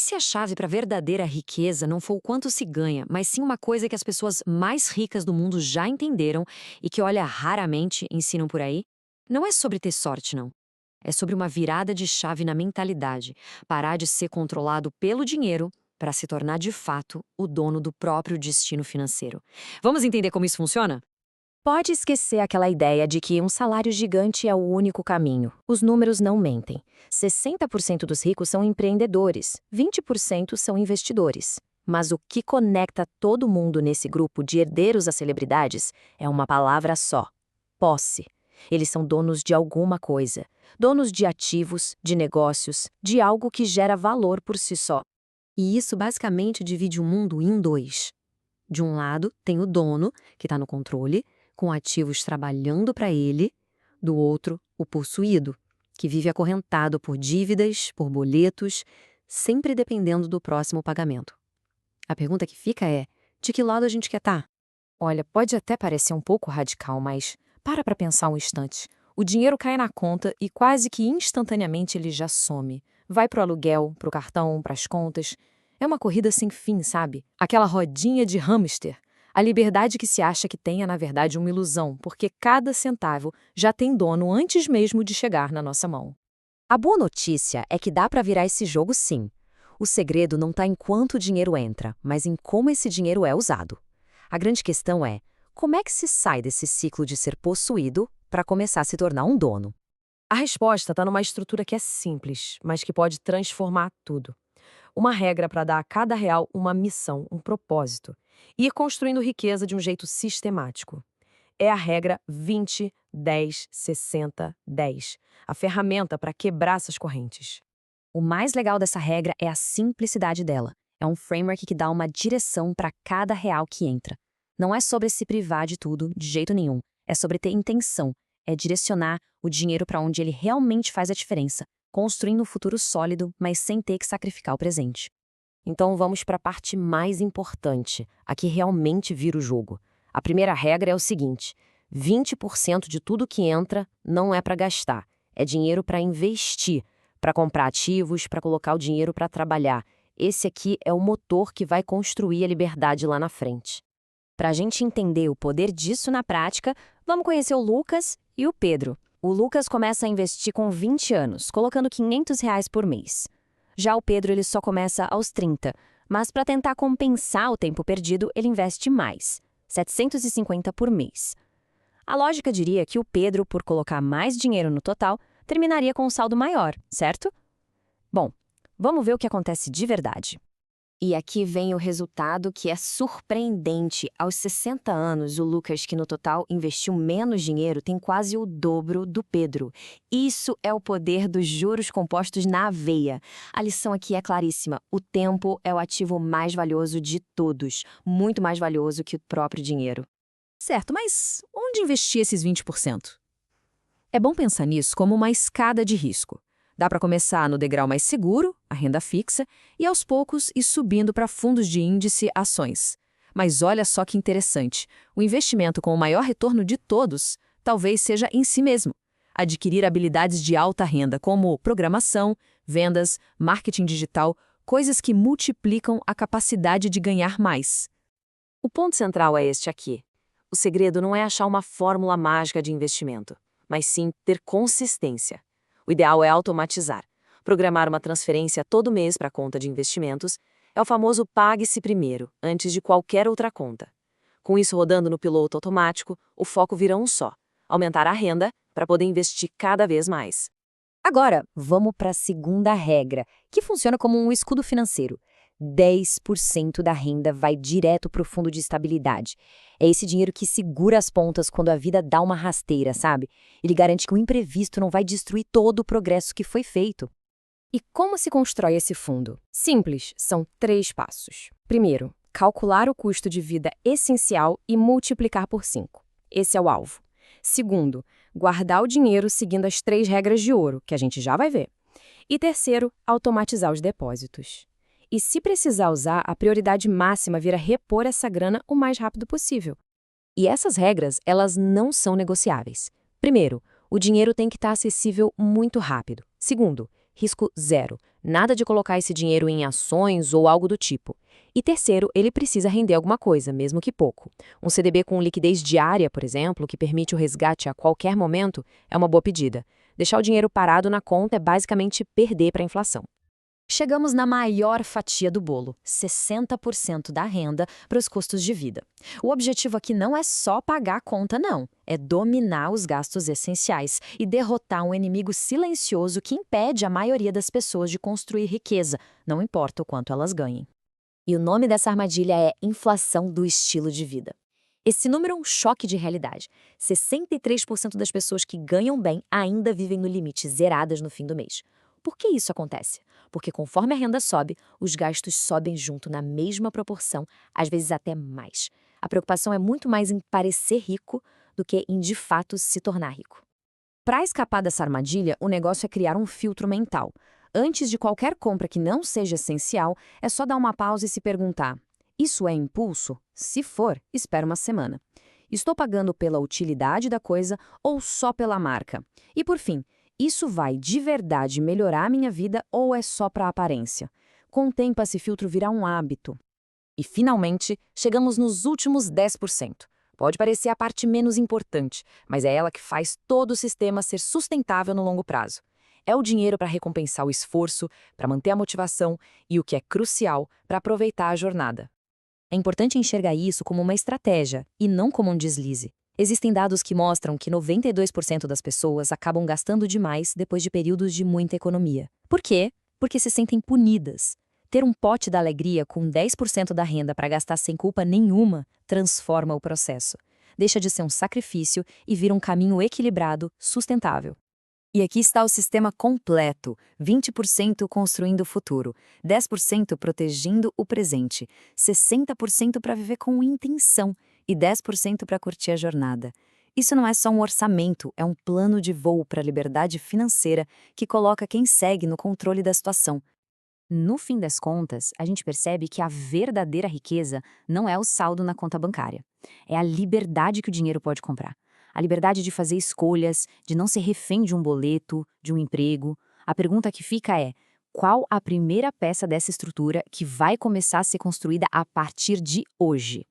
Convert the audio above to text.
se a chave para a verdadeira riqueza não for o quanto se ganha, mas sim uma coisa que as pessoas mais ricas do mundo já entenderam e que, olha, raramente ensinam por aí? Não é sobre ter sorte, não. É sobre uma virada de chave na mentalidade, parar de ser controlado pelo dinheiro para se tornar de fato o dono do próprio destino financeiro. Vamos entender como isso funciona? Pode esquecer aquela ideia de que um salário gigante é o único caminho. Os números não mentem. 60% dos ricos são empreendedores, 20% são investidores. Mas o que conecta todo mundo nesse grupo de herdeiros às celebridades é uma palavra só: posse. Eles são donos de alguma coisa, donos de ativos, de negócios, de algo que gera valor por si só. E isso basicamente divide o mundo em dois. De um lado, tem o dono, que está no controle, com ativos trabalhando para ele. Do outro, o possuído, que vive acorrentado por dívidas, por boletos, sempre dependendo do próximo pagamento. A pergunta que fica é: de que lado a gente quer estar? Olha, pode até parecer um pouco radical, mas para pensar um instante. O dinheiro cai na conta e quase que instantaneamente ele já some. Vai pro aluguel, pro cartão, pras contas. É uma corrida sem fim, sabe? Aquela rodinha de hamster. A liberdade que se acha que tem é, na verdade, uma ilusão, porque cada centavo já tem dono antes mesmo de chegar na nossa mão. A boa notícia é que dá para virar esse jogo sim. O segredo não está em quanto o dinheiro entra, mas em como esse dinheiro é usado. A grande questão é: como é que se sai desse ciclo de ser possuído para começar a se tornar um dono? A resposta está numa estrutura que é simples, mas que pode transformar tudo. Uma regra para dar a cada real uma missão, um propósito. E ir construindo riqueza de um jeito sistemático. É a regra 20, 10, 60, 10. A ferramenta para quebrar essas correntes. O mais legal dessa regra é a simplicidade dela. É um framework que dá uma direção para cada real que entra. Não é sobre se privar de tudo, de jeito nenhum. É sobre ter intenção. É direcionar o dinheiro para onde ele realmente faz a diferença, construindo um futuro sólido, mas sem ter que sacrificar o presente. Então vamos para a parte mais importante, a que realmente vira o jogo. A primeira regra é o seguinte: 20% de tudo que entra não é para gastar, é dinheiro para investir, para comprar ativos, para colocar o dinheiro para trabalhar. Esse aqui é o motor que vai construir a liberdade lá na frente. Para a gente entender o poder disso na prática, vamos conhecer o Lucas e o Pedro. O Lucas começa a investir com 20 anos, colocando R$ 500 por mês. Já o Pedro ele só começa aos 30, mas para tentar compensar o tempo perdido, ele investe mais, 750 por mês. A lógica diria que o Pedro, por colocar mais dinheiro no total, terminaria com um saldo maior, certo? Bom, vamos ver o que acontece de verdade. E aqui vem o resultado que é surpreendente. Aos 60 anos, o Lucas, que no total investiu menos dinheiro, tem quase o dobro do Pedro. Isso é o poder dos juros compostos na veia. A lição aqui é claríssima. O tempo é o ativo mais valioso de todos, muito mais valioso que o próprio dinheiro. Certo, mas onde investir esses 20%? É bom pensar nisso como uma escada de risco. Dá para começar no degrau mais seguro, a renda fixa, e aos poucos ir subindo para fundos de índice, ações. Mas olha só que interessante, o investimento com o maior retorno de todos talvez seja em si mesmo. Adquirir habilidades de alta renda como programação, vendas, marketing digital, coisas que multiplicam a capacidade de ganhar mais. O ponto central é este aqui. O segredo não é achar uma fórmula mágica de investimento, mas sim ter consistência. O ideal é automatizar. Programar uma transferência todo mês para a conta de investimentos é o famoso pague-se primeiro, antes de qualquer outra conta. Com isso rodando no piloto automático, o foco vira um só: aumentar a renda para poder investir cada vez mais. Agora, vamos para a segunda regra, que funciona como um escudo financeiro. 10% da renda vai direto para o fundo de estabilidade. É esse dinheiro que segura as pontas quando a vida dá uma rasteira, sabe? Ele garante que o imprevisto não vai destruir todo o progresso que foi feito. E como se constrói esse fundo? Simples, são 3 passos. Primeiro, calcular o custo de vida essencial e multiplicar por 5. Esse é o alvo. Segundo, guardar o dinheiro seguindo as 3 regras de ouro, que a gente já vai ver. E terceiro, automatizar os depósitos. E se precisar usar, a prioridade máxima vira repor essa grana o mais rápido possível. E essas regras, elas não são negociáveis. Primeiro, o dinheiro tem que estar acessível muito rápido. Segundo, risco zero. Nada de colocar esse dinheiro em ações ou algo do tipo. E terceiro, ele precisa render alguma coisa, mesmo que pouco. Um CDB com liquidez diária, por exemplo, que permite o resgate a qualquer momento, é uma boa pedida. Deixar o dinheiro parado na conta é basicamente perder para a inflação. Chegamos na maior fatia do bolo, 60% da renda para os custos de vida. O objetivo aqui não é só pagar a conta, não. É dominar os gastos essenciais e derrotar um inimigo silencioso que impede a maioria das pessoas de construir riqueza, não importa o quanto elas ganhem. E o nome dessa armadilha é inflação do estilo de vida. Esse número é um choque de realidade. 63% das pessoas que ganham bem ainda vivem no limite, zeradas no fim do mês. Por que isso acontece? Porque conforme a renda sobe, os gastos sobem junto na mesma proporção, às vezes até mais. A preocupação é muito mais em parecer rico do que em de fato se tornar rico. Para escapar dessa armadilha, o negócio é criar um filtro mental. Antes de qualquer compra que não seja essencial, é só dar uma pausa e se perguntar: isso é impulso? Se for, espera uma semana. Estou pagando pela utilidade da coisa ou só pela marca? E por fim, isso vai de verdade melhorar a minha vida ou é só para aparência? Com o tempo, esse filtro virá um hábito. E, finalmente, chegamos nos últimos 10%. Pode parecer a parte menos importante, mas é ela que faz todo o sistema ser sustentável no longo prazo. É o dinheiro para recompensar o esforço, para manter a motivação e, o que é crucial, para aproveitar a jornada. É importante enxergar isso como uma estratégia e não como um deslize. Existem dados que mostram que 92% das pessoas acabam gastando demais depois de períodos de muita economia. Por quê? Porque se sentem punidas. Ter um pote da alegria com 10% da renda para gastar sem culpa nenhuma transforma o processo. Deixa de ser um sacrifício e vira um caminho equilibrado, sustentável. E aqui está o sistema completo: 20% construindo o futuro, 10% protegendo o presente, 60% para viver com intenção e 10% para curtir a jornada. Isso não é só um orçamento, é um plano de voo para a liberdade financeira que coloca quem segue no controle da situação. No fim das contas, a gente percebe que a verdadeira riqueza não é o saldo na conta bancária. É a liberdade que o dinheiro pode comprar. A liberdade de fazer escolhas, de não ser refém de um boleto, de um emprego. A pergunta que fica é: qual a primeira peça dessa estrutura que vai começar a ser construída a partir de hoje?